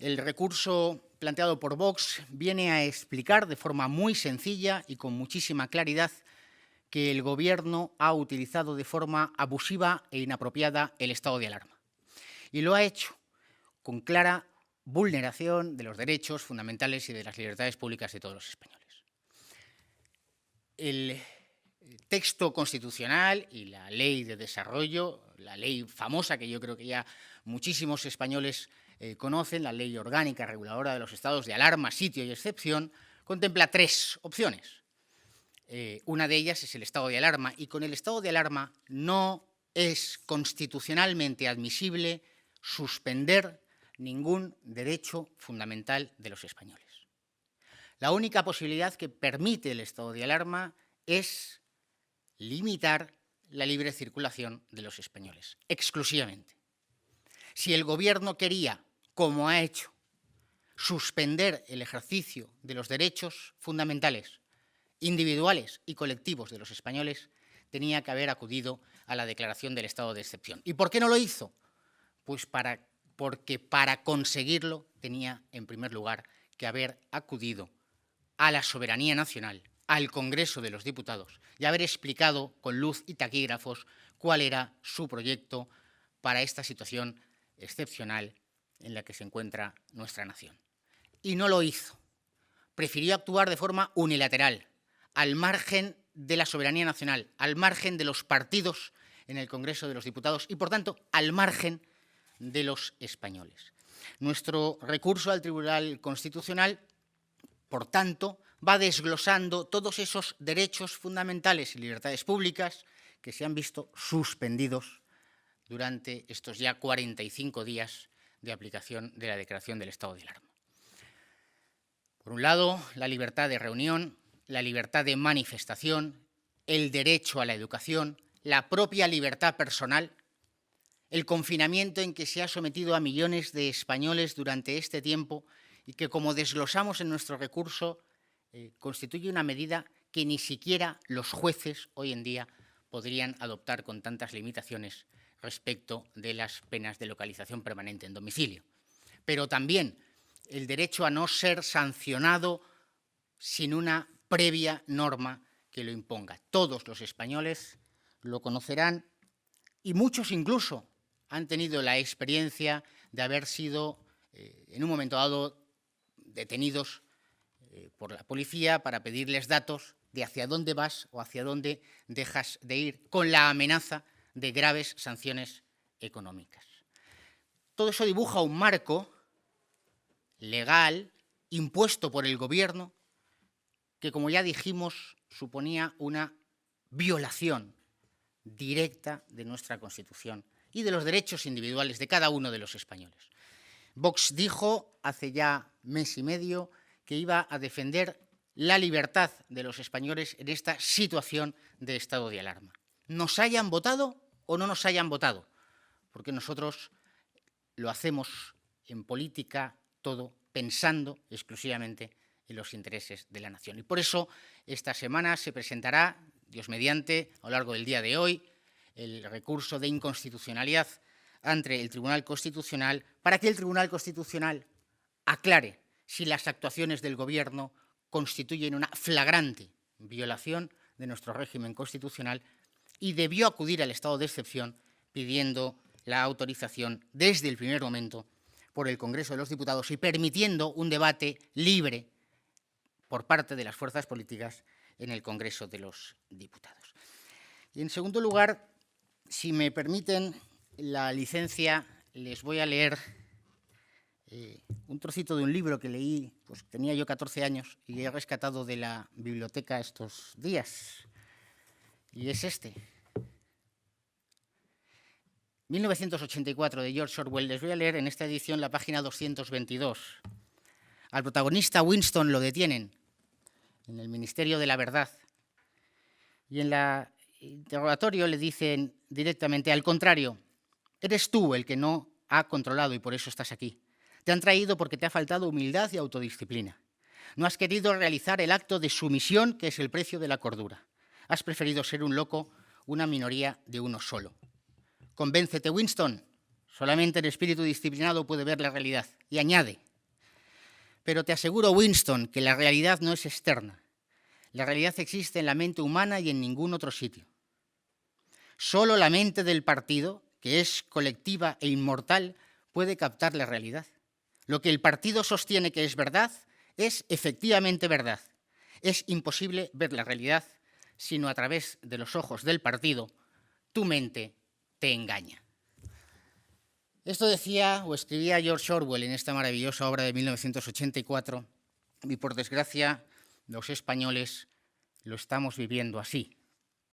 El recurso planteado por Vox viene a explicar de forma muy sencilla y con muchísima claridad que el Gobierno ha utilizado de forma abusiva e inapropiada el estado de alarma. Y lo ha hecho con clara vulneración de los derechos fundamentales y de las libertades públicas de todos los españoles. El texto constitucional y la ley de desarrollo, la ley famosa que yo creo que ya muchísimos españoles conocen, la ley orgánica reguladora de los estados de alarma, sitio y excepción, contempla tres opciones. Una de ellas es el estado de alarma, y con el estado de alarma no es constitucionalmente admisible suspender ningún derecho fundamental de los españoles. La única posibilidad que permite el estado de alarma es limitar la libre circulación de los españoles, exclusivamente. Si el Gobierno quería, como ha hecho, suspender el ejercicio de los derechos fundamentales, individuales y colectivos de los españoles, tenía que haber acudido a la declaración del estado de excepción. ¿Y por qué no lo hizo? Pues porque para conseguirlo tenía, en primer lugar, que haber acudido a la soberanía nacional, al Congreso de los Diputados, y haber explicado con luz y taquígrafos cuál era su proyecto para esta situación excepcional en la que se encuentra nuestra nación. Y no lo hizo. Prefirió actuar de forma unilateral, al margen de la soberanía nacional, al margen de los partidos en el Congreso de los Diputados y, por tanto, al margen de los españoles. Nuestro recurso al Tribunal Constitucional, por tanto, va desglosando todos esos derechos fundamentales y libertades públicas que se han visto suspendidos durante estos ya 45 días de aplicación de la declaración del estado de alarma. Por un lado, la libertad de reunión, la libertad de manifestación, el derecho a la educación, la propia libertad personal, el confinamiento en que se ha sometido a millones de españoles durante este tiempo y que, como desglosamos en nuestro recurso, constituye una medida que ni siquiera los jueces hoy en día podrían adoptar con tantas limitaciones respecto de las penas de localización permanente en domicilio. Pero también el derecho a no ser sancionado sin una previa norma que lo imponga. Todos los españoles lo conocerán y muchos incluso han tenido la experiencia de haber sido en un momento dado detenidos por la policía para pedirles datos de hacia dónde vas o hacia dónde dejas de ir, con la amenaza de graves sanciones económicas. Todo eso dibuja un marco legal impuesto por el Gobierno que, como ya dijimos, suponía una violación directa de nuestra Constitución y de los derechos individuales de cada uno de los españoles. Vox dijo hace ya mes y medio que iba a defender la libertad de los españoles en esta situación de estado de alarma. Nos hayan votado o no nos hayan votado, porque nosotros lo hacemos en política todo pensando exclusivamente en los intereses de la nación. Y por eso esta semana se presentará, Dios mediante, a lo largo del día de hoy, el recurso de inconstitucionalidad ante el Tribunal Constitucional para que el Tribunal Constitucional aclare si las actuaciones del Gobierno constituyen una flagrante violación de nuestro régimen constitucional y debió acudir al estado de excepción pidiendo la autorización desde el primer momento por el Congreso de los Diputados y permitiendo un debate libre por parte de las fuerzas políticas en el Congreso de los Diputados. Y en segundo lugar, si me permiten la licencia, les voy a leer un trocito de un libro que leí, pues tenía yo 14 años y he rescatado de la biblioteca estos días. Y es este. 1984, de George Orwell. Les voy a leer en esta edición la página 222. Al protagonista Winston lo detienen en el Ministerio de la Verdad. Y en el interrogatorio le dicen directamente: al contrario, eres tú el que no ha controlado y por eso estás aquí. Te han traído porque te ha faltado humildad y autodisciplina. No has querido realizar el acto de sumisión, que es el precio de la cordura. Has preferido ser un loco, una minoría de uno solo. Convéncete, Winston. Solamente el espíritu disciplinado puede ver la realidad. Y añade: Pero te aseguro, Winston, que la realidad no es externa. La realidad existe en la mente humana y en ningún otro sitio. Solo la mente del partido, que es colectiva e inmortal, puede captar la realidad. Lo que el partido sostiene que es verdad, es efectivamente verdad. Es imposible ver la realidad sino a través de los ojos del partido. Tu mente te engaña. Esto decía o escribía George Orwell en esta maravillosa obra de 1984 y por desgracia los españoles lo estamos viviendo así.